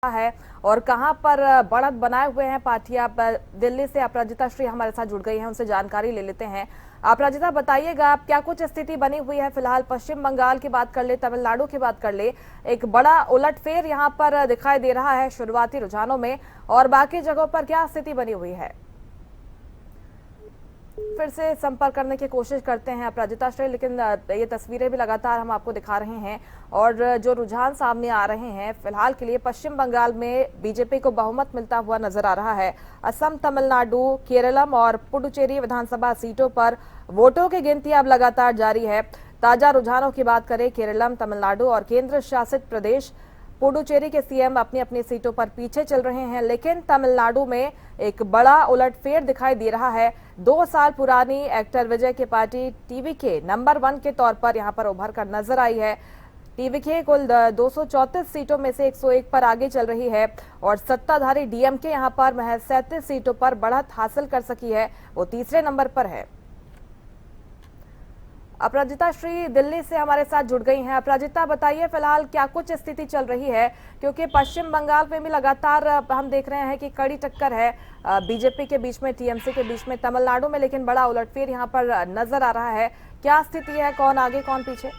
है और कहां पर बढ़त बनाए हुए हैं पार्टियां। दिल्ली से अपराजिता श्री हमारे साथ जुड़ गई हैं, उनसे जानकारी ले लेते हैं। अपराजिता, बताइएगा आप क्या कुछ स्थिति बनी हुई है फिलहाल? पश्चिम बंगाल की बात कर ले, तमिलनाडु की बात कर ले, एक बड़ा उलटफेर यहां पर दिखाई दे रहा है शुरुआती रुझानों में, और बाकी जगहों पर क्या स्थिति बनी हुई है? फिर से संपर्क करने की कोशिश करते हैं अपराजिता श्री, लेकिन ये तस्वीरें भी लगातार हम आपको दिखा रहे हैं और जो रुझान सामने आ रहे हैं फिलहाल के लिए पश्चिम बंगाल में बीजेपी को बहुमत मिलता हुआ नजर आ रहा है। असम, तमिलनाडु, केरलम और पुडुचेरी विधानसभा सीटों पर वोटों की गिनती अब लगातार जारी है। ताजा रुझानों की बात करें, केरलम, तमिलनाडु और केंद्र शासित प्रदेश पुडुचेरी के सीएम अपनी अपनी सीटों पर पीछे चल रहे हैं, लेकिन तमिलनाडु में एक बड़ा उलटफेर दिखाई दे रहा है। 2 साल पुरानी एक्टर विजय की पार्टी टीवीके नंबर 1 के तौर पर यहां पर उभर कर नजर आई है। टीवीके कुल 234 सीटों में से 101 पर आगे चल रही है और सत्ताधारी डीएमके यहां पर महज 37 सीटों पर बढ़त हासिल कर सकी है, वो तीसरे नंबर पर है। अपराजिता श्री दिल्ली से हमारे साथ जुड़ गई हैं। अपराजिता, बताइए फिलहाल क्या कुछ स्थिति चल रही है, क्योंकि पश्चिम बंगाल में भी लगातार हम देख रहे हैं कि कड़ी टक्कर है बीजेपी के बीच में, टीएमसी के बीच में। तमिलनाडु में लेकिन बड़ा उलटफेर यहां पर नजर आ रहा है, क्या स्थिति है, कौन आगे कौन पीछे?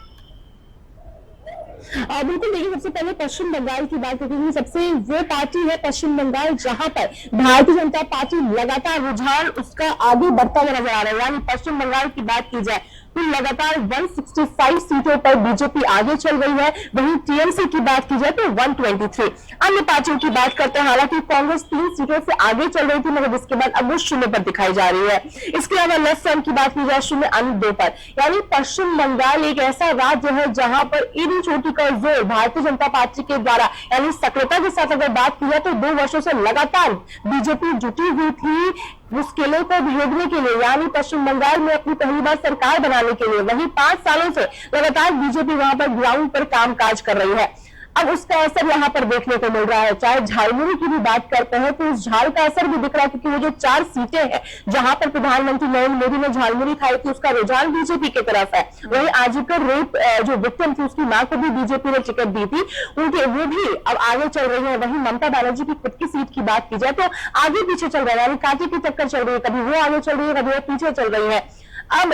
बिल्कुल, देखिए सबसे पहले पश्चिम बंगाल की बात करते हैं। सबसे वो पार्टी है पश्चिम बंगाल जहां पर भारतीय जनता पार्टी लगातार रुझान उसका आगे बढ़ता हुआ नजर आ रहा है। यानी पश्चिम बंगाल की बात की जाए तो लगातार 165 सीटों पर बीजेपी आगे चल रही है, वहीं टीएमसी की बात की जाए तो 123। अन्य पार्टियों की बात करते हैं, हालांकि कांग्रेस 3 सीटों से आगे चल रही थी, मगर इसके बाद अब वो 0 पर दिखाई जा रही है। इसके अलावा लेफ्ट फ्रंट की बात की जाए 0 अन्य 2 पर। यानी पश्चिम बंगाल एक ऐसा राज्य है जहां पर एड़ी चोटी का जोर भारतीय जनता पार्टी के द्वारा, यानी सक्रियता के साथ अगर बात की जाए तो 2 वर्षों से लगातार बीजेपी जुटी हुई थी उस किले को भेदने के लिए, यानी पश्चिम बंगाल में अपनी पहली बार सरकार बनाने के लिए। वहीं 5 सालों से लगातार बीजेपी वहां पर ग्राउंड पर कामकाज कर रही है। अब उसका असर यहाँ पर देखने को मिल रहा है। चाहे झालमुरी की भी बात करते हैं तो उस झाल का असर भी दिख रहा है, क्योंकि वो जो 4 सीटें हैं जहां पर प्रधानमंत्री नरेंद्र मोदी ने झालमुरी खाई थी उसका रुझान बीजेपी की तरफ है। वहीं आजीकर रेप जो विक्टिम थी उसकी मां को भी बीजेपी ने टिकट दी थी, उनके वो भी अब आगे चल रही है। वहीं ममता बनर्जी की खुद की सीट की बात की जाए तो आगे पीछे चल रहा है, यानी कांटे की टक्कर चल रही है, कभी वो आगे चल रही है, कभी वो पीछे चल रही है। अब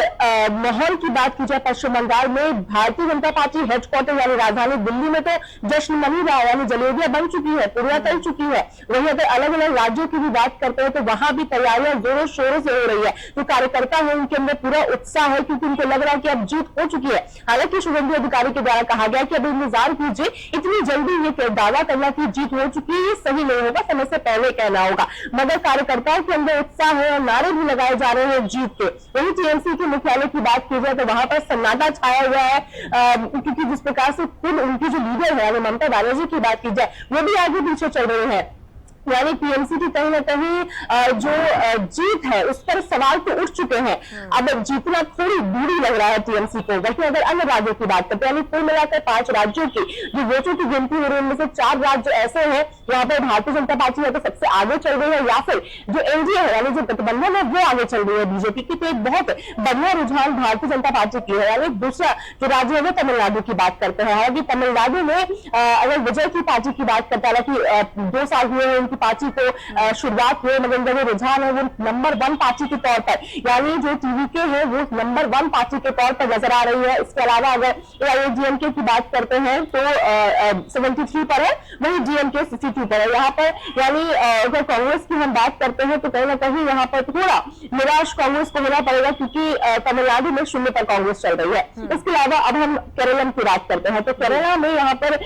माहौल की बात की जाए पश्चिम बंगाल में, भारतीय जनता पार्टी हेडक्वार्टर यानी राजधानी दिल्ली में तो जश्न मनी रहा है, यानी जलेबियां बन चुकी है, पूरियां तल चुकी है। वहीं अगर अलग अलग राज्यों की भी बात करते हैं तो वहां भी तैयारियां जोरों शोरों से हो रही है। तो कार्यकर्ता है उनके अंदर पूरा उत्साह है, क्योंकि उनको लग रहा है कि अब जीत हो चुकी है। हालांकि शुभेंदु अधिकारी के द्वारा कहा गया कि अब इंतजार कीजिए, इतनी जल्दी ये दावा करना कि जीत हो चुकी है ये सही नहीं होगा, समय से पहले कहना होगा। मगर कार्यकर्ताओं के अंदर उत्साह है और नारे भी लगाए जा रहे हैं जीत के। वही टीएमसी के मुख्यालय की बात की जाए तो वहां पर सन्नाटा छाया हुआ है, क्योंकि जिस प्रकार से खुद उनकी जो लीडर है ममता बनर्जी की बात की जाए वो भी आगे पीछे चल रहे हैं। यानी टीएमसी की कहीं ना कहीं जो जीत है उस पर सवाल तो उठ चुके हैं। अब जीतना थोड़ी दूरी लग रहा है टीएमसी को। वहीं अगर अन्य राज्यों की बात करते हैं, यानी कुल मिलाकर 5 राज्यों की जो वोटों की गिनती हो रही है, उनमें से 4 राज्य ऐसे हैं यहाँ पर भारतीय जनता पार्टी या तो सबसे आगे चल रही है, या फिर जो एनडीए है यानी जो गठबंधन है वो आगे चल रही है बीजेपी की। तो एक बहुत बढ़िया रुझान भारतीय जनता पार्टी की है। यानी दूसरा जो राज्य है वो तमिलनाडु की बात करते हैं। हालांकि तमिलनाडु में अगर विजय की पार्टी की बात करते हैं, हालांकि 2 साल हुए हैं उनकी पार्टी को शुरुआत हुए, मगर जो रुझान है वो नंबर 1 पार्टी के तौर पर, यानी जो टीवीके है वो नंबर 1 पार्टी के तौर पर नजर आ रही है। इसके अलावा अगर एआईएडीएमके की बात करते हैं तो 73 पर है, वही डीएमके 62 पर है। यहाँ पर यानी अगर कांग्रेस की हम बात करते हैं तो कहीं ना कहीं यहाँ पर थोड़ा निराश कांग्रेस को होना पड़ेगा, क्योंकि तमिलनाडु में 0 पर कांग्रेस चल रही है। इसके अलावा अब हम केरलम की बात करते हैं तो केरला में यहाँ पर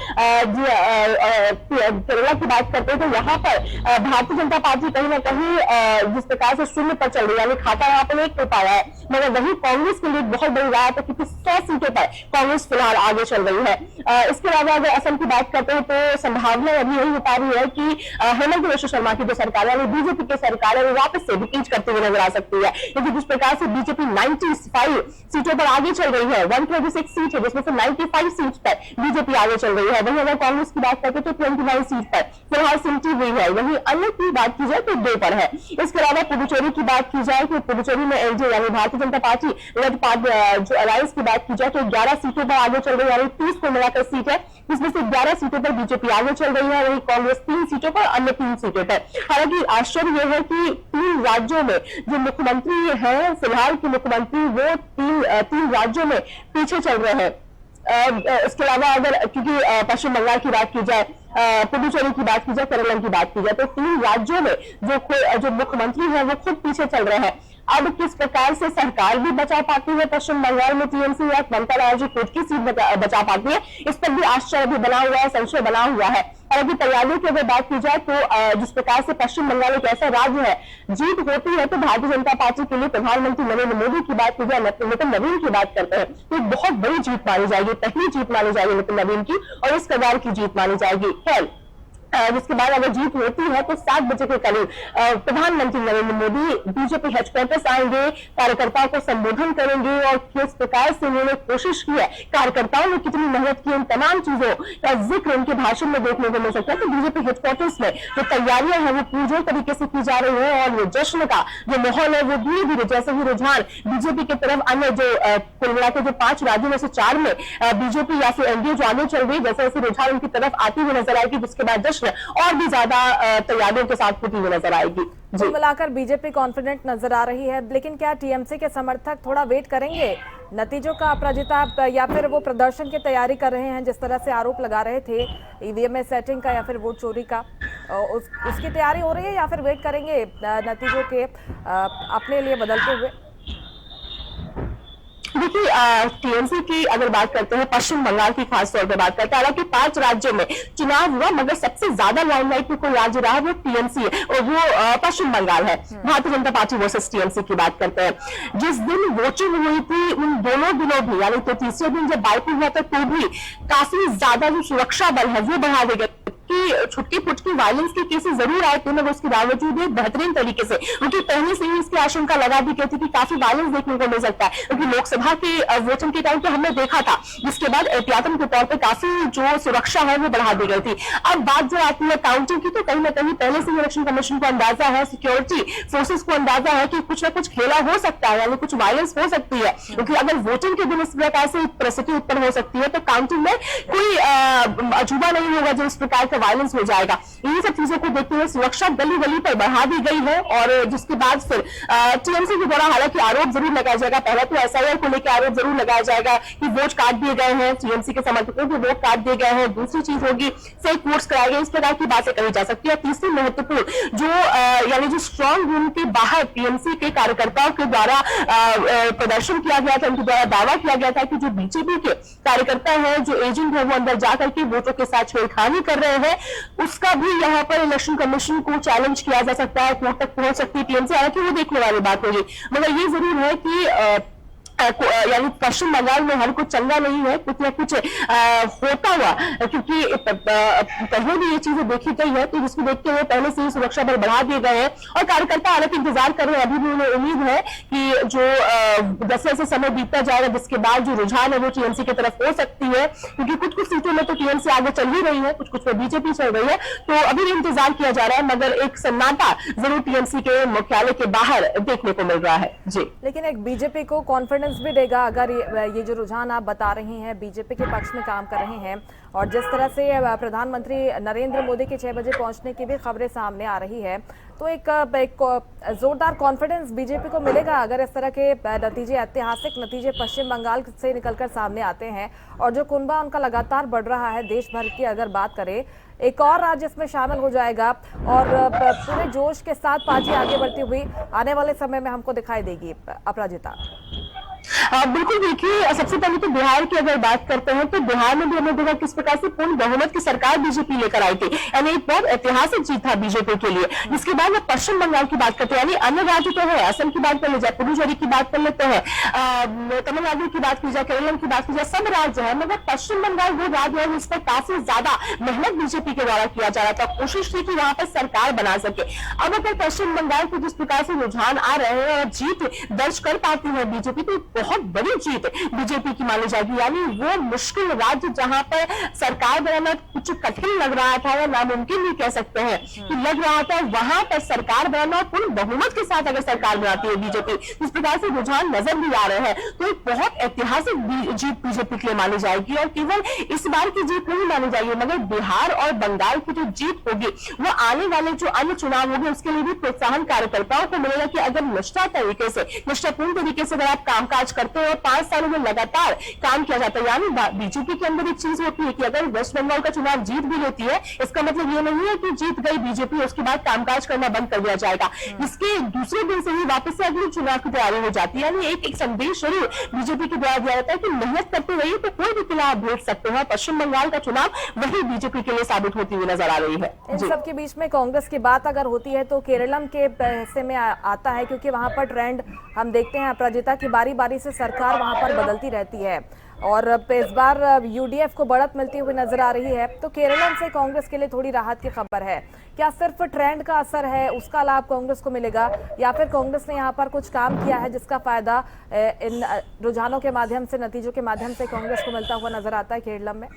केरला की बात करते हैं तो यहाँ पर भारतीय जनता पार्टी कहीं ना कहीं जिस प्रकार से 0 पर चल रही है, यानी खाता यहाँ पर 1 पाया है, मगर वही कांग्रेस के लिए बहुत बड़ी राहत है, क्योंकि 100 सीटों पर कांग्रेस फिलहाल आगे चल रही है। इसके अलावा अगर असम की बात करते हैं तो संभावना अभी यही बता रही है कि हेमंत बिश्व शर्मा की जो सरकार है, बीजेपी की सरकार है, वो वापस से रिपीट करते हुए नजर आ सकती है, क्योंकि जिस प्रकार से बीजेपी 95 सीटों पर आगे चल रही है, 126 सीट है जिसमें से 95 सीट पर बीजेपी आगे चल रही है। वहीं अगर कांग्रेस की बात करते हैं तो 29 सीट पर फिलहाल सिमटी हुई है। है। वहीं अन्य की बात की जाए तो 2 पर है। इसके अलावा पुडुचेरी की बात की जाए तो पुडुचेरी में एलजे यानी भारतीय जनता पार्टी जो अलायंस की बात की जाए तो 11 सीटों पर आगे चल रही है, यानी 30 को मिलाकर सीट है, जिसमें से 11 सीटों पर बीजेपी आगे चल रही है, वही कांग्रेस 3 सीटों पर, अन्य 3 सीटों पर। हालांकि आश्चर्य यह है कि 3 राज्यों में जो मुख्यमंत्री है, फिलहाल के मुख्यमंत्री, वो 3 राज्यों में पीछे चल रहे हैं। इसके अलावा अगर क्योंकि पश्चिम बंगाल की बात की जाए, पुडुचेरी की बात की जाए, केरल की बात की जाए, तो 3 राज्यों में जो मुख्यमंत्री है वो खुद पीछे चल रहे हैं। अब किस प्रकार से सरकार भी बचा पाती है पश्चिम बंगाल में टीएमसी, या ममता बनर्जी खुद की सीट बचा पाती है, इस पर भी आश्चर्य भी बना हुआ है, संशय बना हुआ है। हालांकि तैयारियों की अगर बात की जाए तो जिस प्रकार से पश्चिम बंगाल एक ऐसा राज्य है, जीत होती है तो भारतीय जनता पार्टी के लिए प्रधानमंत्री नरेंद्र मोदी की बात की जाए, नितिन नवीन की बात करते हैं तो एक बहुत बड़ी जीत मानी जाएगी, पहली जीत मानी जाएगी नितिन नवीन की, और इस कगार की जीत मानी जाएगी। खैर जिसके बाद अगर जीत होती है तो 7 बजे के करीब प्रधानमंत्री नरेंद्र मोदी बीजेपी हेडक्वार्टर्स आएंगे, कार्यकर्ताओं को संबोधन करेंगे, और किस प्रकार से उन्होंने कोशिश की है, कार्यकर्ताओं ने कितनी मेहनत की, उन तमाम चीजों का जिक्र उनके भाषण में देखने को मिल सकता है। तो बीजेपी हेडक्वार्टर्स में जो तैयारियां हैं वो पूरे तरीके से की जा रही है, और जश्न का जो माहौल है वो धीरे धीरे, जैसे ही रुझान बीजेपी की तरफ, अन्य जो कुल मिला के जो 5 राज्यों में से 4 में बीजेपी या फिर एनडीए जो आगे चल रही है, जैसे जैसे रुझान उनकी तरफ आती हुई नजर आएगी, जिसके बाद जश्न और भी ज्यादा तैयारियों के साथ होती हुई नजर आएगी। कुल मिलाकर बीजेपी कॉन्फिडेंट नजर आ रही है, लेकिन क्या टीएमसी के समर्थक थोड़ा वेट करेंगे नतीजों का, अपराजिता, या फिर वो प्रदर्शन की तैयारी कर रहे हैं, जिस तरह से आरोप लगा रहे थे ईवीएम में सेटिंग का या फिर वोट चोरी का, उसकी तैयारी हो रही है, या फिर वेट करेंगे नतीजों के अपने लिए बदलते हुए? देखिए टीएमसी की अगर बात करते हैं, पश्चिम बंगाल की खास तौर पर बात करते हैं, हालांकि 5 राज्यों में चुनाव हुआ, मगर सबसे ज्यादा लाइमलाइट में कोई राज्य रहा वो टीएमसी है, और वो पश्चिम बंगाल है। Bharatiya Janata party versus TMC की बात करते हैं। जिस दिन वोटिंग हुई थी उन दोनों दिनों भी, यानी तो तीसरे दिन जब बाइपिंग हुआ था तो भी काफी ज्यादा जो सुरक्षा बल है वो बढ़ा दिए गए कि छुटकी फुटकी वायलेंस के केसेस जरूर आए थे, मगर उसके बावजूद एक बेहतरीन तरीके से, क्योंकि पहले से ही इसकी आशंका लगा दी गई थी कि काफी वायलेंस देखने को मिल सकता है, क्योंकि लोकसभा के वोटिंग के टाइम पे हमने देखा था, जिसके बाद एहतियातन के तौर पे काफी जो सुरक्षा है वो बढ़ा दी गई थी। अब बात जो आती है काउंटिंग की, तो कहीं ना कहीं पहले से इलेक्शन कमीशन को अंदाजा है, सिक्योरिटी फोर्सेस को अंदाजा है कि कुछ ना कुछ खेला हो सकता है, यानी कुछ वायलेंस हो सकती है, क्योंकि अगर वोटिंग के दिन इस प्रकार से परिस्थिति उत्पन्न हो सकती है तो काउंटिंग में कोई अजूबा नहीं होगा जो इस प्रकार का वायलेंस हो जाएगा। इन सब चीजों को देखते हुए सुरक्षा गली गली पर बढ़ा दी गई है, और जिसके बाद फिर टीएमसी के द्वारा हालांकि आरोप जरूर लगाया जाएगा, पहले तो एसआईआर को लेकर आरोप जरूर लगाया जाएगा कि वोट काट दिए गए हैं, टीएमसी के समर्थकों के वोट काट दिए गए हैं, दूसरी चीज होगी फेक वोट्स कराए गए, इस प्रकार की बातें कही जा सकती है। तीसरी महत्वपूर्ण जो यानी जो स्ट्रॉन्ग रूम के बाहर टीएमसी के कार्यकर्ताओं के द्वारा प्रदर्शन किया गया था, उनके द्वारा दावा किया गया था कि जो बीजेपी के कार्यकर्ता हैं, जो एजेंट है, वो अंदर जाकर के वोटों के साथ छेड़खानी कर रहे हैं, उसका भी यहाँ पर इलेक्शन कमीशन को चैलेंज किया जा सकता है, कोर्ट तक पहुंच सकती है टीएमसी, हालांकि वो देखने वाली बात होगी। मगर ये जरूर है कि यानी पश्चिम बंगाल में हर कुछ चंगा नहीं है, कुछ न कुछ होता हुआ, क्योंकि पहले भी ये चीजें देखी गई है, तो जिसको देखते हुए पहले से ही सुरक्षा बल बढ़ा दिए गए हैं, और कार्यकर्ता हालांकि इंतजार कर रहे हैं। अभी भी उन्हें उम्मीद है कि जो जैसे जैसे समय बीतता जाएगा, जिसके बाद जो रुझान है वो टीएमसी की तरफ हो सकती है, क्योंकि कुछ कुछ सीटों में तो टीएमसी आगे चल ही रही है, कुछ कुछ में बीजेपी चल रही है, तो अभी भी इंतजार किया जा रहा है, मगर एक सन्नाटा जरूर टीएमसी के मुख्यालय के बाहर देखने को मिल रहा है। जी, लेकिन एक बीजेपी को कॉन्फिडेंस भी देगा अगर ये जो रुझान आप बता रही हैं बीजेपी के पक्ष में काम कर रहे हैं, और जिस तरह से प्रधानमंत्री नरेंद्र मोदी के 6 बजे पहुंचने की भी खबरें सामने आ रही है, तो एक जोरदार कॉन्फिडेंस बीजेपी को मिलेगा अगर इस तरह के नतीजे, ऐतिहासिक नतीजे पश्चिम बंगाल से निकलकर सामने आते हैं, और जो कुनबा उनका लगातार बढ़ रहा है देश भर की अगर बात करें, एक और राज्य इसमें शामिल हो जाएगा, और पूरे जोश के साथ पार्टी आगे बढ़ती हुई आने वाले समय में हमको दिखाई देगी। अपराजिता, बिल्कुल, देखिए सबसे पहले तो बिहार की अगर बात करते हैं तो बिहार में भी हमने देखा किस प्रकार से पूर्ण बहुमत की सरकार बीजेपी लेकर आई थी, यानी एक बहुत ऐतिहासिक जीत था बीजेपी के लिए। जिसके बाद में पश्चिम बंगाल की बात करते हैं, यानी अन्य राज्य तो है, असम की बात कर लीजिए, पुडुचेरी की बात कर लेते हैं, तमिलनाडु की बात की जाए, केरल की बात की जाए, सब राज्य है, मगर पश्चिम बंगाल वो राज्य है जिस पर काफी ज्यादा मेहनत बीजेपी के द्वारा किया जा रहा था, कोशिश थी कि वहां पर सरकार बना सके। अब अगर पश्चिम बंगाल को जिस प्रकार से रुझान आ रहे हैं और जीत दर्ज कर पाती है बीजेपी, तो बहुत बड़ी जीत बीजेपी की मानी जाएगी। यानी वो मुश्किल राज्य जहां पर सरकार बनाना कुछ कठिन लग रहा था या नामुमकिन भी कह सकते हैं कि लग रहा था, वहां पर सरकार बनाना और पूर्ण बहुमत के साथ अगर सरकार बनाती है बीजेपी, इस प्रकार से रुझान नजर भी आ रहे हैं, तो एक बहुत ऐतिहासिक जीत बीजेपी के लिए मानी जाएगी। और केवल इस बार की जीत नहीं मानी जाएगी, मगर बिहार और बंगाल की जो जीत होगी वो आने वाले जो अन्य चुनाव होंगे उसके लिए भी प्रोत्साहन कार्यकर्ताओं को मिलेगा कि अगर निष्ठापूर्ण तरीके से अगर आप कामकाज करते हो और 5 सालों में लगातार काम किया जाता है। यानी बीजेपी के अंदर एक चीज होती है कि अगर वेस्ट बंगाल का चुनाव जीत भी लेती है, इसका मतलब ये नहीं है कि जीत गई बीजेपी उसके बाद कामकाज करना बंद कर दिया जाएगा। इसके दूसरे दिन से ही वापस से अगले चुनाव की तैयारी हो जाती है। यानी एक संदेश जरूर बीजेपी के द्वारा दिया जाता है कि मेहनत करते रहिए तो कोई भी किला आप भेज सकते हैं। पश्चिम बंगाल का चुनाव वही बीजेपी के लिए साबित होती हुई नजर आ रही है। इन सब के बीच में कांग्रेस की बात अगर होती है तो केरलम के हिस्से में आता है, क्योंकि वहां पर ट्रेंड हम देखते हैं अपराजिता की बारी बारी से सरकार वहां पर बदलती रहती है और इस बार यूडीएफ को बढ़त मिलती हुई नजर आ रही है। तो केरलम से कांग्रेस के लिए थोड़ी राहत की खबर है। क्या सिर्फ ट्रेंड का असर है, उसका लाभ कांग्रेस को मिलेगा, या फिर कांग्रेस ने यहाँ पर कुछ काम किया है जिसका फायदा इन रुझानों के माध्यम से, नतीजों के माध्यम से कांग्रेस को मिलता हुआ नजर आता है केरलम में?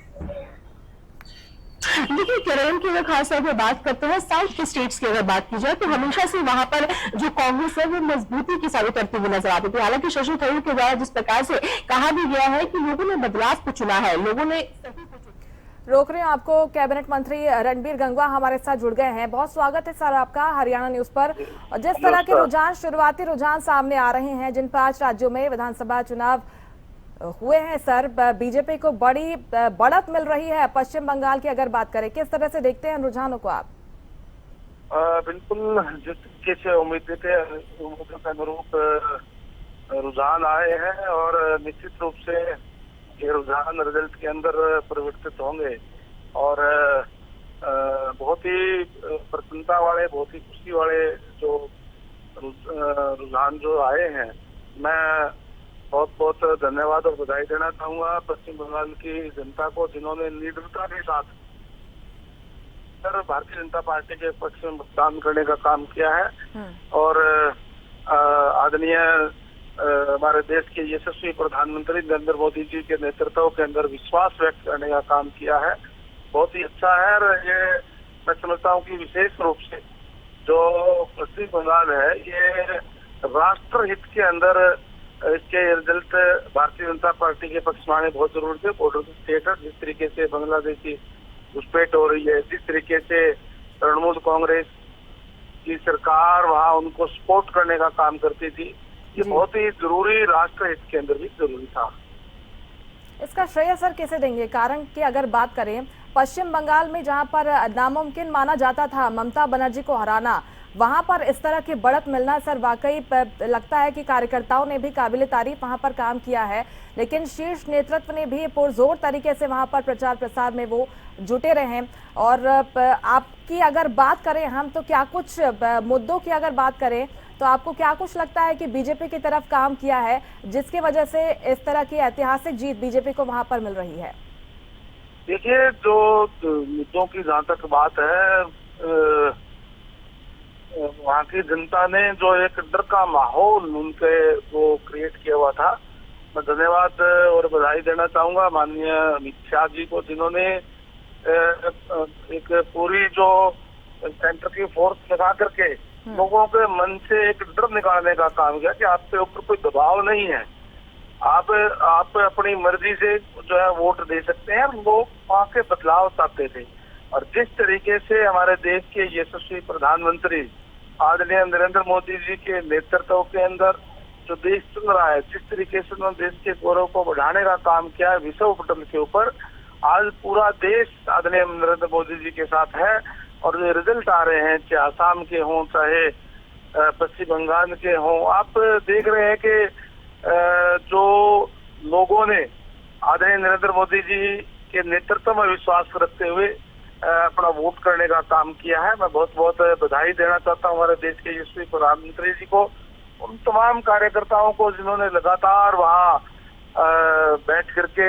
देखिए, केरल की अगर खासतौर पर बात करते हैं, साउथ के स्टेट्स की अगर बात की जाए तो हमेशा से वहां पर जो कांग्रेस है वो मजबूती की साबित करती हुई नजर आती थी। हालांकि शशि थरूर के द्वारा जिस प्रकार से कहा भी गया है कि लोगों ने बदलाव को चुना है, लोगों ने रोक रहे हैं आपको। कैबिनेट मंत्री रणबीर गंगवा हमारे साथ जुड़ गए हैं। बहुत स्वागत है सर आपका हरियाणा न्यूज पर। जिस तरह के रुझान, शुरुआती रुझान सामने आ रहे हैं, जिन 5 राज्यों में विधानसभा चुनाव हुए हैं सर, बीजेपी को बड़ी बढ़त मिल रही है। पश्चिम बंगाल की अगर बात करें, किस तरह से देखते हैं रुझानों को आप? बिल्कुल जिस तरीके से उम्मीदों के अनुरूप रुझान आए हैं और निश्चित रूप से ये रुझान रिजल्ट के अंदर परिवर्तित होंगे और बहुत ही प्रसन्नता वाले, बहुत ही खुशी वाले जो रुझान जो आए हैं, मैं बहुत बहुत धन्यवाद और बधाई देना चाहूंगा पश्चिम बंगाल की जनता को, जिन्होंने निडरता के साथ भारतीय जनता पार्टी के पक्ष में मतदान करने का काम किया है और आदरणीय हमारे देश के यशस्वी प्रधानमंत्री नरेंद्र मोदी जी के नेतृत्व के अंदर विश्वास व्यक्त करने का काम किया है। बहुत ही अच्छा है और ये मैं समझता हूँ कि विशेष रूप से जो पश्चिम बंगाल है, ये राष्ट्र हित के अंदर इसके रिजल्ट भारतीय जनता पार्टी के पक्ष में आने बहुत जरूरी थे। बॉर्डर स्टेट है, जिस तरीके से बांग्लादेशी घुसपैठ हो रही है, जिस तरीके से तृणमूल कांग्रेस की सरकार वहाँ उनको सपोर्ट करने का काम करती थी, ये बहुत ही जरूरी राष्ट्र हित के अंदर भी जरूरी था। इसका श्रेय सर कैसे देंगे? कारण की अगर बात करें, पश्चिम बंगाल में जहां पर नामुमकिन माना जाता था ममता बनर्जी को हराना, वहां पर इस तरह की बढ़त मिलना सर वाकई लगता है कि कार्यकर्ताओं ने भी काबिले तारीफ वहां पर काम किया है, लेकिन शीर्ष नेतृत्व ने भी पुरजोर तरीके से वहां पर प्रचार प्रसार में वो जुटे रहे। और आपकी अगर बात करें हम, तो क्या कुछ मुद्दों की अगर बात करें तो आपको क्या कुछ लगता है कि बीजेपी की तरफ काम किया है जिसकी वजह से इस तरह की ऐतिहासिक जीत बीजेपी को वहां पर मिल रही है? देखिए, जो मुद्दों की जहाँ तक बात है, वहाँ की जनता ने जो एक डर का माहौल उनके वो क्रिएट किया हुआ था, मैं धन्यवाद और बधाई देना चाहूंगा माननीय अमित शाह जी को, जिन्होंने एक पूरी जो सेंटर की फोर्स लगा करके लोगों के मन से एक डर निकालने का काम किया कि आपके ऊपर कोई दबाव नहीं है, आप अपनी मर्जी से जो है वोट दे सकते हैं। लोग वहाँ के बदलाव चाहते थे और जिस तरीके से हमारे देश के यशस्वी प्रधानमंत्री आदरणीय नरेंद्र मोदी जी के नेतृत्व के अंदर जो देश चल रहा है, जिस तरीके से उन्होंने देश के गौरव को बढ़ाने का काम किया है विश्व पटल के ऊपर, आज पूरा देश आदरणीय नरेंद्र मोदी जी के साथ है। और जो रिजल्ट आ रहे हैं, चाहे आसाम के हों चाहे पश्चिम बंगाल के हों, आप देख रहे हैं कि जो लोगों ने आदरणीय नरेंद्र मोदी जी के नेतृत्व में विश्वास रखते हुए अपना वोट करने का काम किया है। मैं बहुत बहुत बधाई देना चाहता हूँ हमारे देश के यशस्वी प्रधानमंत्री जी को, उन तमाम कार्यकर्ताओं को जिन्होंने लगातार वहाँ बैठ करके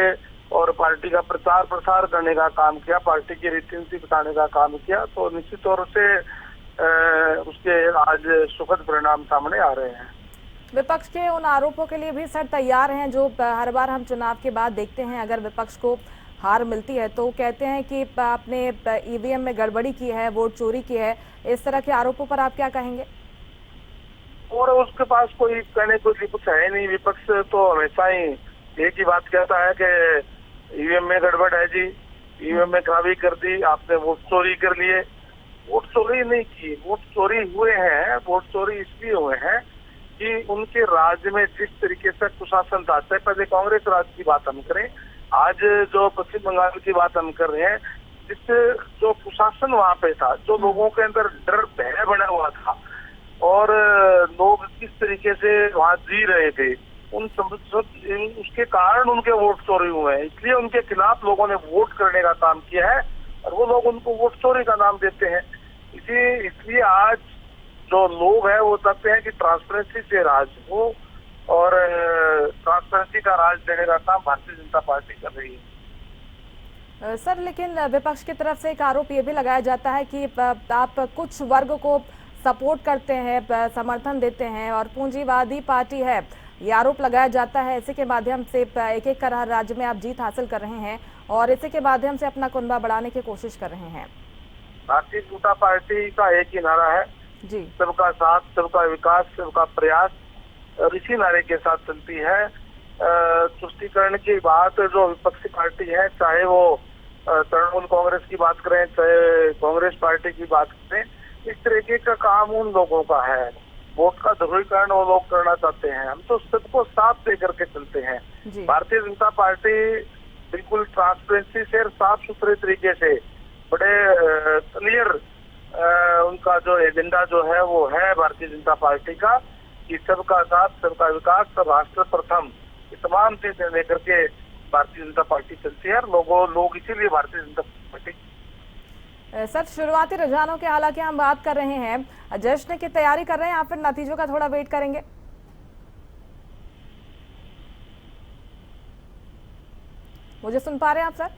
और पार्टी का प्रचार प्रसार करने का काम किया, पार्टी की रीति नीति बताने का काम किया। तो निश्चित तौर से उसके आज सुखद परिणाम सामने आ रहे हैं। विपक्ष के उन आरोपों के लिए भी सर तैयार हैं जो हर बार हम चुनाव के बाद देखते हैं। अगर विपक्ष को हार मिलती है तो कहते हैं कि आपने ईवीएम में गड़बड़ी की है, वोट चोरी की है। इस तरह के आरोपों पर आप क्या कहेंगे? और उसके पास कोई कहने को कुछ है नहीं। विपक्ष तो हमेशा ही एक ही बात कहता है कि ईवीएम में गड़बड़ है जी, ईवीएम में खराबी कर दी, आपने वोट चोरी कर लिए। वोट चोरी नहीं की, वोट चोरी हुए हैं। वोट चोरी इसलिए हुए हैं कि उनके राज्य में जिस तरीके से कुशासन था, चाहे पहले कांग्रेस राज की बात हम करें, आज जो पश्चिम बंगाल की बात हम कर रहे हैं, जिस जो कुशासन वहां पे था, जो लोगों के अंदर डर भय बना हुआ था और लोग किस तरीके से वहां जी रहे थे, उसके कारण उनके वोट चोरी हुए हैं। इसलिए उनके खिलाफ लोगों ने वोट करने का काम किया है और वो लोग उनको वोट चोरी का नाम देते हैं। इसलिए आज जो लोग हैं वो चाहते हैं कि ट्रांसपेरेंसी से राज हो और ट्रांसपेरेंसी का राज देने का काम भारतीय जनता पार्टी कर रही है। सर, लेकिन विपक्ष की तरफ से एक आरोप ये भी लगाया जाता है कि आप कुछ वर्ग को सपोर्ट करते हैं, समर्थन देते हैं और पूंजीवादी पार्टी है, ये आरोप लगाया जाता है। इसी के माध्यम से एक एक कर हर राज्य में आप जीत हासिल कर रहे हैं और इसी के माध्यम से अपना कुनबा बढ़ाने की कोशिश कर रहे हैं। भारतीय जनता पार्टी का एक ही नारा है जी, सबका साथ, सबका विकास, सबका प्रयास। और इसी नारे के साथ चलती है। तुष्टीकरण की बात जो विपक्षी पार्टी है, चाहे वो तृणमूल कांग्रेस की बात करें, चाहे कांग्रेस पार्टी की बात करें, इस तरीके का काम उन लोगों का है। वोट का ध्रुवीकरण वो लोग करना चाहते हैं। हम तो सबको साथ दे करके चलते हैं। भारतीय जनता पार्टी बिल्कुल ट्रांसपेरेंसी से, साफ सुथरे तरीके से, बड़े क्लियर उनका जो एजेंडा जो है वो है भारतीय जनता पार्टी का कि सबका साथ, सबका विकास, सब राष्ट्र प्रथम, ये तमाम चीजें लेकर के भारतीय जनता पार्टी चलती है। लोग इसीलिए भारतीय जनता पार्टी। सर, शुरुआती रुझानों के हालांकि हम बात कर रहे हैं, जश्न की तैयारी कर रहे हैं या फिर नतीजों का थोड़ा वेट करेंगे? मुझे सुन पा रहे हैं आप सर?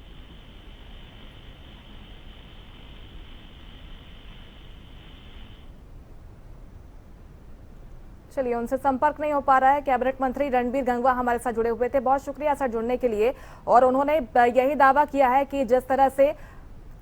चलिए, उनसे संपर्क नहीं हो पा रहा है। कैबिनेट मंत्री रणबीर गंगवा हमारे साथ जुड़े हुए थे। बहुत शुक्रिया सर जुड़ने के लिए। और उन्होंने यही दावा किया है कि जिस तरह से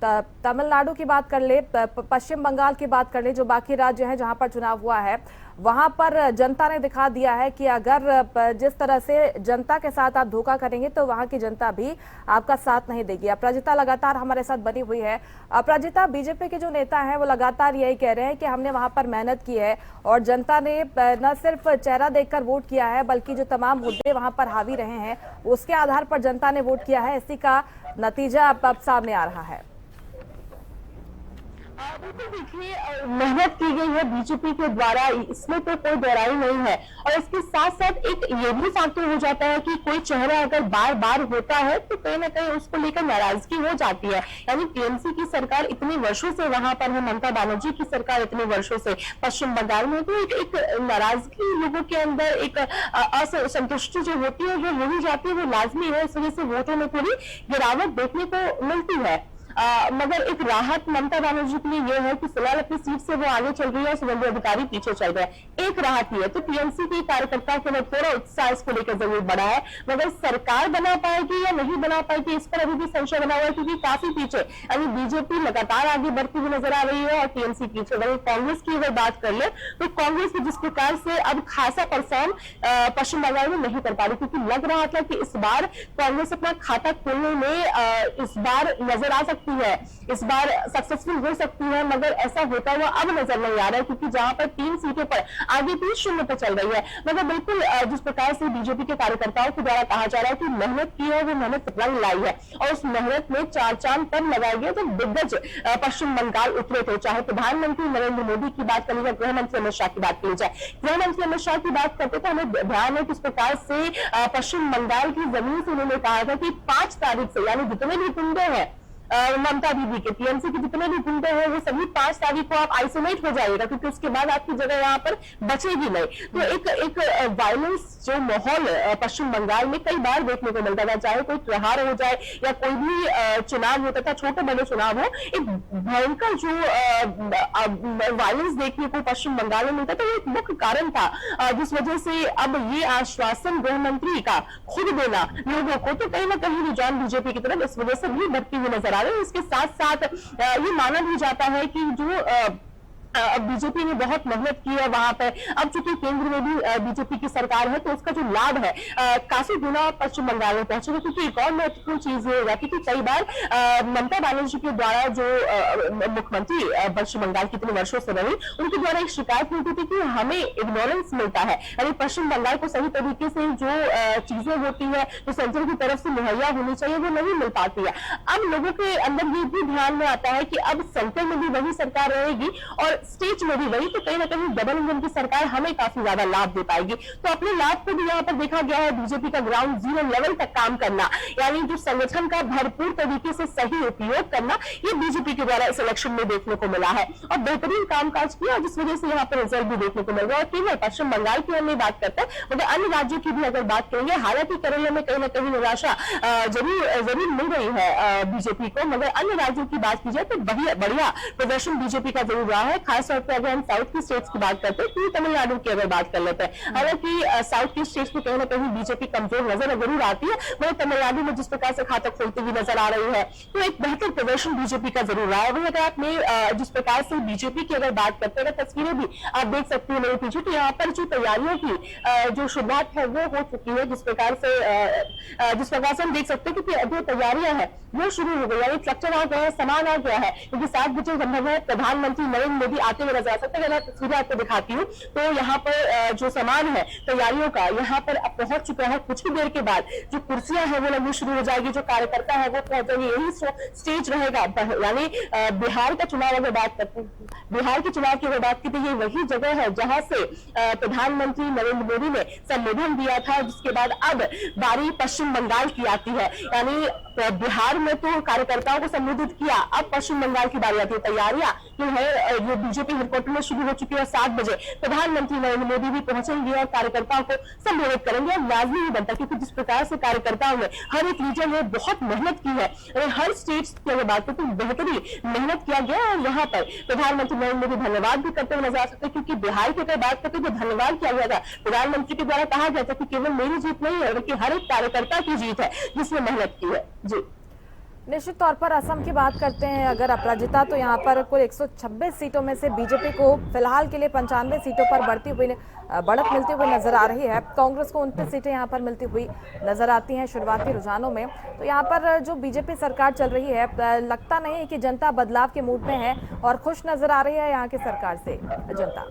तमिलनाडु की बात कर ले, पश्चिम बंगाल की बात कर ले, जो बाकी राज्य हैं जहां पर चुनाव हुआ है, वहां पर जनता ने दिखा दिया है कि अगर जिस तरह से जनता के साथ आप धोखा करेंगे तो वहां की जनता भी आपका साथ नहीं देगी। अपराजिता लगातार हमारे साथ बनी हुई है। अपराजिता, बीजेपी के जो नेता हैं वो लगातार यही कह रहे हैं कि हमने वहां पर मेहनत की है और जनता ने न सिर्फ चेहरा देखकर वोट किया है, बल्कि जो तमाम मुद्दे वहां पर हावी रहे हैं उसके आधार पर जनता ने वोट किया है। इसी का नतीजा अब सामने आ रहा है। बिल्कुल, देखिए मेहनत की गई है बीजेपी के द्वारा, इसमें तो कोई दोहराई नहीं है। और इसके साथ साथ एक ये भी फैक्टर हो जाता है कि कोई चेहरा अगर बार बार होता है तो कहीं ना कहीं उसको लेकर नाराजगी हो जाती है। यानी टीएमसी की सरकार इतने वर्षों से वहां पर है, ममता बनर्जी की सरकार इतने वर्षों से पश्चिम बंगाल में, तो एक नाराजगी लोगों के अंदर, एक असंतुष्टि जो होती है वो हो ही जाती है, वो लाजमी है। इस वजह से वोटों में थोड़ी गिरावट देखने को मिलती है। मगर एक राहत ममता बनर्जी के लिए यह है कि फिलहाल अपनी सीट से वो आगे चल रही है, शुभेंदु अधिकारी पीछे चल रहे हैं। एक राहत ये है तो टीएमसी के कार्यकर्ताओं के अंदर थोड़ा उत्साह इसको लेकर जरूर बढ़ा है। मगर सरकार बना पाएगी या नहीं बना पाएगी, इस पर अभी भी संशय बना हुआ है, क्योंकि काफी पीछे, यानी बीजेपी लगातार आगे बढ़ती हुई नजर आ रही है और टीएमसी पीछे। वहीं कांग्रेस की अगर बात कर ले तो कांग्रेस जिस प्रकार से अब खासा परफॉर्म पश्चिम बंगाल में नहीं कर पा रही, क्योंकि लग रहा था कि इस बार कांग्रेस अपना खाता खोलने में इस बार नजर आ सकती है, इस बार सक्सेसफुल हो सकती है, मगर ऐसा होता हुआ अब नजर नहीं आ रहा है, क्योंकि जहां पर 3 सीटों पर आगे 3-0 पर चल रही है। मगर बिल्कुल जिस प्रकार से बीजेपी के कार्यकर्ताओं के द्वारा कहा जा रहा है कि मेहनत की है, वो मेहनत रंग लाई है और उस मेहनत में 4 चांद तब लगाए गए जब दिग्गज पश्चिम बंगाल उतरे थे। चाहे प्रधानमंत्री नरेंद्र मोदी की बात करें या गृह मंत्री अमित शाह की बात की जाए। गृह मंत्री अमित शाह की बात करते तो हमें ध्यान है किस प्रकार से पश्चिम बंगाल की जमीन से उन्होंने कहा था कि 5 तारीख से, यानी जितने भी कुंडे हैं ममता दीदी के, टीएमसी के जितने भी गुंडे हैं वो सभी 5 तारीख को आप आइसोलेट हो जाएगा, क्योंकि उसके बाद आपकी जगह यहाँ पर बचेगी नहीं। तो एक वायलेंस जो माहौल पश्चिम बंगाल में कई बार देखने को मिलता था, चाहे कोई त्योहार हो जाए या कोई भी चुनाव होता था, छोटे बड़े चुनाव हो, एक भयंकर जो वायलेंस देखने को पश्चिम बंगाल में मिलता था, वो एक मुख्य कारण था जिस वजह से अब ये आश्वासन गृह मंत्री का खुद देना लोगों को तो कहीं ना कहीं रुझान बीजेपी की तरफ इस वजह से भी बढ़ती हुई नजर आ रही है। इसके साथ साथ ये माना भी जाता है कि जो बीजेपी ने बहुत मेहनत की है वहां पर, अब चूंकि केंद्र में भी बीजेपी की सरकार है तो उसका जो लाभ है काफी गुना पश्चिम बंगाल में पहुंचेगा। क्योंकि एक और महत्वपूर्ण चीज ये हो जाती है कि कई बार ममता बनर्जी के द्वारा जो मुख्यमंत्री पश्चिम बंगाल कितने वर्षों से रही, उनके द्वारा एक शिकायत मिलती थी कि हमें इग्नोरेंस मिलता है, यानी पश्चिम बंगाल को सही तरीके से जो चीजें होती है जो सेंटर की तरफ से मुहैया होनी चाहिए वो नहीं मिल पाती है। अब लोगों के अंदर ये भी ध्यान में आता है कि अब सेंटर में भी वही सरकार रहेगी और स्टेट में भी वही, तो कहीं ना कहीं डबल इंजन की सरकार हमें काफी ज्यादा लाभ दे पाएगी। तो अपने लाभ को भी यहाँ पर देखा गया है, बीजेपी का ग्राउंड जीरो लेवल तक काम करना, यानी जो संगठन का भरपूर तरीके से सही उपयोग करना, ये बीजेपी के द्वारा इस इलेक्शन में देखने को मिला है और बेहतरीन कामकाज किया, जिस वजह से यहाँ पर रिजल्ट भी देखने को मिल रहा है। और केवल पश्चिम बंगाल की हम नहीं बात करते मगर अन्य राज्यों की भी अगर बात करेंगे, हालांकि केरल में कहीं ना कहीं निराशा जरूर मिल रही है बीजेपी को, मगर अन्य राज्यों की बात की जाए तो बढ़िया प्रदर्शन बीजेपी का जरूर रहा है। खासतौर पर अगर हम साउथ की स्टेट्स की बात करते हैं तो तमिलनाडु की अगर बात कर लेते हैं, हालांकि साउथ की स्टेट्स में कहीं ना कहीं बीजेपी कमजोर नजर जरूर आती है, मगर तमिलनाडु में जिस प्रकार से खाता खोलती हुई नजर आ रही है तो एक बेहतर प्रदर्शन बीजेपी का जरूर रहा है। वही अगर आपने जिस प्रकार से बीजेपी की अगर बात करते हैं, तस्वीरें भी आप देख सकते हो मेरे पीछे, तो यहाँ पर जो तैयारियों की जो शुरुआत है वो हो चुकी है, जिस प्रकार से हम देख सकते हैं कि जो तैयारियां हैं वो शुरू हो गई, यानी स्ट्रक्चर आ गया है, सामान आ गया है, क्योंकि 7 बजे संभव प्रधानमंत्री नरेंद्र मोदी आते हुए नजर आ सकते हैं। अगर मैं तस्वीरें आपको दिखाती हूँ तो यहाँ पर जो सामान है तैयारियों का यहाँ पर अब पहुंच चुका है। कुछ ही देर के बाद जो कुर्सियां हैं वो लगनी शुरू हो जाएगी, जो कार्यकर्ता है वो पहुंचेंगे, यही स्टेज रहेगा। यानी बिहार का चुनाव अगर बात करते हैं, बिहार के चुनाव की अगर बात की तो ये वही जगह है जहां से प्रधानमंत्री नरेंद्र मोदी ने संबोधन दिया था, जिसके बाद अब बारी पश्चिम बंगाल की आती है। यानी बिहार में तो कार्यकर्ताओं को संबोधित किया, अब पश्चिम बंगाल की बारी आती है। तैयारियां जो है जो बीजेपी हेडक्वार्टर में शुरू हो चुकी है, 7 बजे प्रधानमंत्री नरेंद्र मोदी भी पहुंचेंगे और कार्यकर्ताओं को संबोधित करेंगे। अब लाजमी ही बनता, क्योंकि जिस प्रकार से कार्यकर्ताओं ने हर एक रीजन में बहुत मेहनत की है, हर स्टेट की अगर बात करें तो बेहतरीन मेहनत किया गया और यहाँ पर प्रधानमंत्री नरेंद्र मोदी धन्यवाद भी करते हुए नजर आ सकते हैं। क्योंकि बिहार की अगर बात करते तो धन्यवाद किया गया था, प्रधानमंत्री के द्वारा कहा गया था कि केवल मेरी जीत नहीं है बल्कि हर एक कार्यकर्ता की जीत है जिसने मेहनत की है। जी निश्चित तौर पर असम की बात करते हैं, अगर अपराजिता तो यहाँ पर कुल 126 सीटों में से बीजेपी को फिलहाल के लिए 95 सीटों पर बढ़त मिलती हुई नजर आ रही है। कांग्रेस को 29 सीटें यहाँ पर मिलती हुई नजर आती हैं शुरुआती रुझानों में। तो यहाँ पर जो बीजेपी सरकार चल रही है, लगता नहीं है कि जनता बदलाव के मूड में है और खुश नजर आ रही है यहाँ की सरकार से जनता।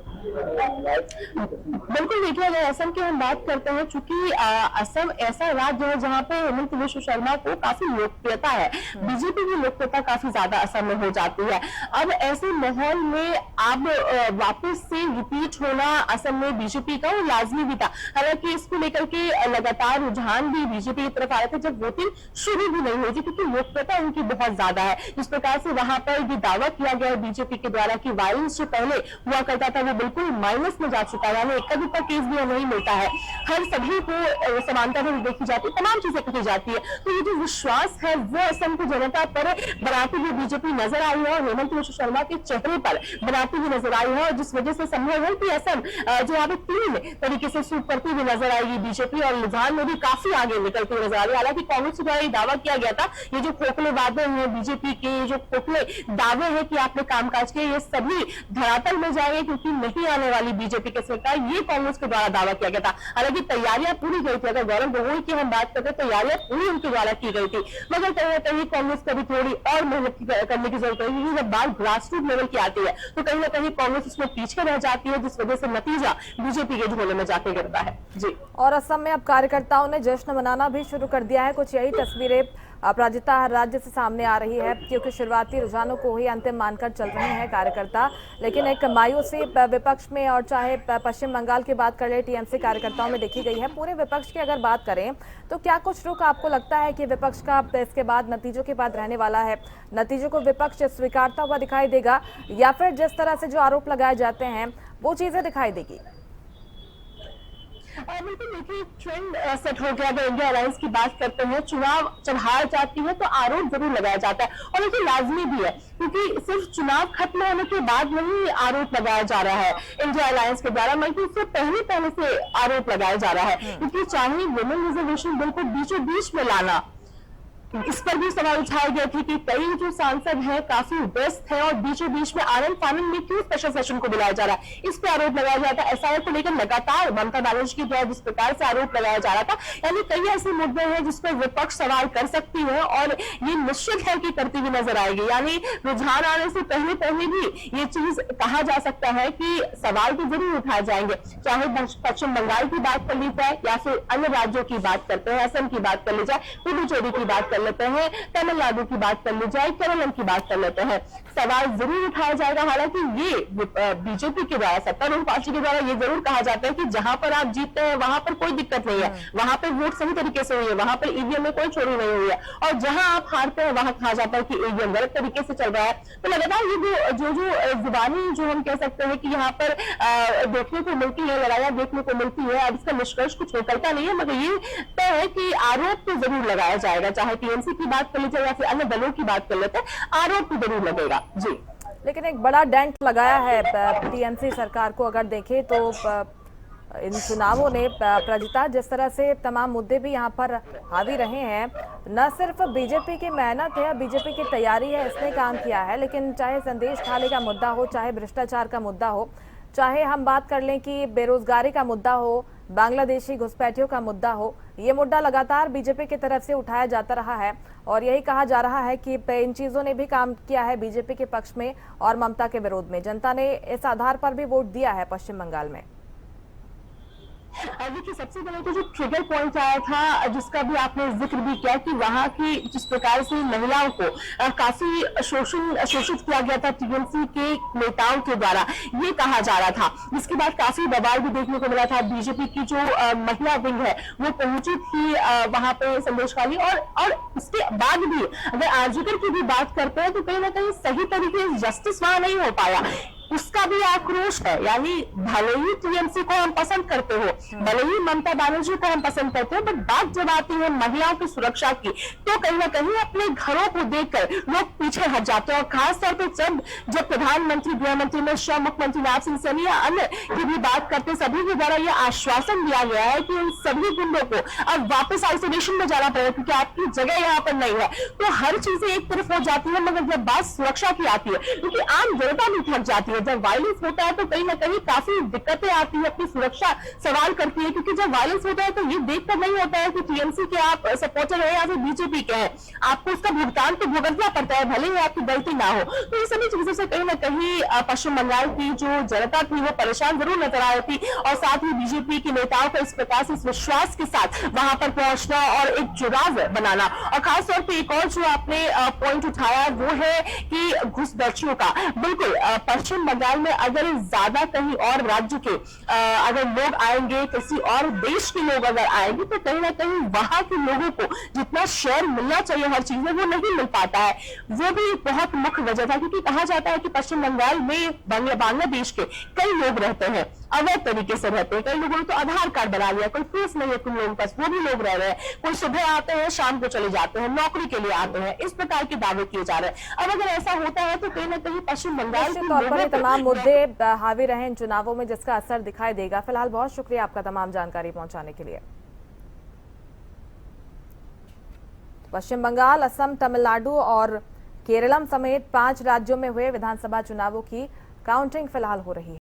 बिल्कुल, देखिए अगर असम की हम बात करते हैं, चूंकि असम ऐसा राज्य है जहाँ पे हेमंत बिश्व शर्मा को काफी लोकप्रियता है, बीजेपी की लोकप्रियता काफी ज्यादा असम में हो जाती है। अब ऐसे माहौल में अब वापस से रिपीट होना असम में बीजेपी का वो लाजमी भी था। हालांकि इसको लेकर के लगातार रुझान भी बीजेपी की तरफ आ रहे थे जब वोटिंग शुरू भी नहीं हुई थी, क्योंकि लोकप्रियता उनकी बहुत ज्यादा है। जिस प्रकार से वहां पर ये दावा किया गया है बीजेपी के द्वारा कि वायलेंस जो पहले हुआ करता था वो बिल्कुल माइनस में जा चुका है, यानी इक्का दुक्का केस भी नहीं मिलता है, हर सभी को समानता में देखी जाती है, तमाम चीजें कही जाती है। तो ये जो विश्वास है वो असम की जनता पर बनाती हुई बीजेपी नजर आई है और हेमंत बिश्व शर्मा के चेहरे पर बनाती हुई नजर आई है, और जिस वजह से संभव है कि असम जो यहाँ पे 3 तरीके से सूट करती हुई नजर आएगी बीजेपी और रुझान में भी काफी आगे निकलती हुई नजर आ रही है। हालांकि कांग्रेस द्वारा ये दावा किया गया था, ये जो खोखले वादे हैं बीजेपी के, जो खोखले दावे हैं कि आपने कामकाज किए, ये सभी धरातल में जाएंगे क्योंकि नहीं आने वाली बीजेपी की सरकार, ये कांग्रेस के द्वारा दावा किया गया था। हालांकि तैयारियां पूरी गई थी, अगर गौरव गोगोई की हम बात करते तैयारियां पूरी उनके द्वारा की गई थी, मगर कहीं ना कहीं कांग्रेस को भी थोड़ी और मेहनत करने की जरूरत है, क्योंकि जब बात ग्रास रूट लेवल की आती है तो कहीं ना कहीं कांग्रेस उसमें पीछे रह जाती है, जिस वजह से नतीजा बीजेपी के झोले में जाके गिरता है। जी, और असम में अब कार्यकर्ताओं ने जश्न मनाना भी शुरू कर दिया है, कुछ यही तस्वीरें अपराजिता हर राज्य से सामने आ रही है, क्योंकि शुरुआती रुझानों को ही अंतिम मानकर चल रहे हैं कार्यकर्ता। लेकिन एक मायूसी विपक्ष में, और चाहे पश्चिम बंगाल की बात कर ले, टीएमसी कार्यकर्ताओं में देखी गई है। पूरे विपक्ष की अगर बात करें तो क्या कुछ रुख आपको लगता है कि विपक्ष का इसके बाद नतीजों के बाद रहने वाला है? नतीजों को विपक्ष स्वीकारता हुआ दिखाई देगा, या फिर जिस तरह से जो आरोप लगाए जाते हैं वो चीजें दिखाई देगी? बिल्कुल, देखिए ट्रेंड सेट हो गया। अगर इंडिया अलायंस की बात करते हैं, चुनाव जब हार जाती है तो आरोप जरूर लगाया जाता है, और देखिए लाजमी भी है, क्योंकि सिर्फ चुनाव खत्म होने के बाद नहीं आरोप लगाया जा रहा है इंडिया अलायंस के द्वारा, बल्कि उससे पहले से आरोप लगाया जा रहा है। क्योंकि चाहे वुमेन रिजर्वेशन बिल को बीचों बीच में लाना, इस पर भी सवाल उठाए गए थे कि कई जो सांसद हैं काफी व्यस्त हैं और बीचों बीच में आनंद फानंद में क्यों स्पेशल सेशन को बुलाया जा रहा है, इस पर आरोप लगाया जाता है। एसआईआर को लेकर लगातार ममता बनर्जी के द्वारा जिस प्रकार से आरोप लगाया जा रहा था, यानी कई ऐसे मुद्दे हैं जिस पर विपक्ष सवाल कर सकती है, और ये निश्चित है कि करती हुई नजर आएगी। यानी रुझान आने से पहले भी ये चीज कहा जा सकता है कि सवाल तो जरूर उठाए जाएंगे, चाहे पश्चिम बंगाल की बात कर ली जाए या फिर अन्य राज्यों की बात करते हैं, असम की बात कर ली जाए, पुडुचेरी की बात कर लेते हैं, तमिलनाडु की बात कर ली जाए, केरल की बात कर लेते हैं, सवाल जरूर उठाया जाएगा। हालांकि ये बीजेपी के द्वारा, सत्तारूढ़ पार्टी के द्वारा ये जरूर कहा जाता है कि जहां पर आप जीतते हैं वहां पर कोई दिक्कत नहीं है, वहां पर वोट सही तरीके से हुई है, वहां पर ईवीएम में कोई चोरी नहीं हुई है, और जहां आप हारते हैं वहां कहा जाता है कि ईवीएम गलत तरीके से चल रहा है। तो लगातार ये जो जुबानी जो हम कह सकते हैं कि यहाँ पर देखने को मिलती है, लड़ाइयां देखने को मिलती है, अब इसका निष्कर्ष कुछ निकलता नहीं है, मगर ये तय है कि आरोप तो जरूर लगाया जाएगा, चाहे टीएमसी की बात कर लीजिए या फिर अन्य दलों की बात कर लेते हैं, आरोप तो जरूर लगेगा जी। लेकिन एक बड़ा डेंट लगाया है टीएमसी सरकार को अगर देखें तो इन चुनावों ने, प्रजिता, जिस तरह से तमाम मुद्दे भी यहाँ पर हावी रहे हैं, न सिर्फ बीजेपी की मेहनत है, बीजेपी की तैयारी है, इसने काम किया है, लेकिन चाहे संदेश थाली का मुद्दा हो, चाहे भ्रष्टाचार का मुद्दा हो, चाहे हम बात कर लें कि बेरोजगारी का मुद्दा हो, बांग्लादेशी घुसपैठियों का मुद्दा हो, ये मुद्दा लगातार बीजेपी की तरफ से उठाया जाता रहा है, और यही कहा जा रहा है कि इन चीजों ने भी काम किया है बीजेपी के पक्ष में और ममता के विरोध में। जनता ने इस आधार पर भी वोट दिया है पश्चिम बंगाल में। देखिए, सबसे पहले तो जो ट्रिगर पॉइंट आया था, जिसका भी आपने जिक्र भी किया, कि वहां की जिस प्रकार से महिलाओं को काफी शोषित किया गया था टीएमसी के नेताओं के द्वारा, ये कहा जा रहा था, जिसके बाद काफी बवाल भी देखने को मिला था। बीजेपी की जो महिला विंग है वो पहुंची थी वहां पे संदेश खाली, और उसके बाद भी अगर आरजीकर की भी बात करते हैं तो कहीं ना कहीं सही तरीके से जस्टिस वहां नहीं हो पाया, उसका भी आक्रोश है। यानी भले ही टीएमसी को हम पसंद करते हो, भले ही ममता बनर्जी को हम पसंद करते हो, बट बात जब आती है महिलाओं की सुरक्षा की, तो कहीं ना कहीं अपने घरों को देखकर लोग पीछे हट जाते हैं। और खासतौर पर जब प्रधानमंत्री, गृह मंत्री अमित शाह, मुख्यमंत्री नारायण सिंह सैनी या अन्य की भी बात करते, सभी के द्वारा यह आश्वासन दिया गया है कि उन सभी गुंडों को अब वापस आइसोलेशन में जाना पड़ेगा, क्योंकि आपकी जगह यहाँ पर नहीं है। तो हर चीजें एक तरफ हो जाती है, मगर जब बात सुरक्षा की आती है, क्योंकि आम जनता भी थक जाती है, जब वायलेंस होता है तो कहीं ना कहीं काफी दिक्कतें आती है, अपनी सुरक्षा सवाल करती है, क्योंकि जब वायलेंस होता है तो ये देखकर नहीं होता है कि टीएमसी के आप सपोर्टर हैं या फिर बीजेपी के हैं, आपको उसका भुगतान तो भुगतना पड़ता है, भले ही आपकी गलती ना हो। तो ये सभी चीजों से कहीं ना कहीं पश्चिम बंगाल की जो जनता थी वो परेशान जरूर नजर आ रही थी, और साथ ही बीजेपी के नेताओं को इस प्रकार से, इस विश्वास के साथ वहां पर पहुंचना और एक जुड़ाव बनाना। और खासतौर पर एक और जो आपने पॉइंट उठाया वो है कि घुसपैठियों का, बिल्कुल पश्चिम बंगाल में अगर ज्यादा कहीं और राज्य के अगर लोग आएंगे, किसी और देश के लोग अगर आएंगे, तो कहीं ना कहीं वहां के लोगों को जितना शेयर मिलना चाहिए हर चीज में, वो नहीं मिल पाता है। वो भी एक बहुत मुख्य वजह था, क्योंकि कहा जाता है कि पश्चिम बंगाल में बांग्लादेश के कई लोग रहते हैं, अवैध तरीके से रहते हैं, कई लोगों ने तो आधार कार्ड बना लिया, कोई प्रूफ नहीं है कुछ लोगों के पास, वो भी लोग रह रहे हैं, कोई सुबह आते हैं शाम को चले जाते हैं, नौकरी के लिए आते हैं, इस प्रकार के दावे किए जा रहे हैं। अब अगर ऐसा होता है तो कहीं ना कहीं पश्चिम बंगाल के तौर पर तमाम मुद्दे हावी रहे इन चुनावों में, जिसका असर दिखाई देगा। फिलहाल बहुत शुक्रिया आपका तमाम जानकारी पहुंचाने के लिए। पश्चिम बंगाल, असम, तमिलनाडु और केरलम समेत 5 राज्यों में हुए विधानसभा चुनावों की काउंटिंग फिलहाल हो रही है।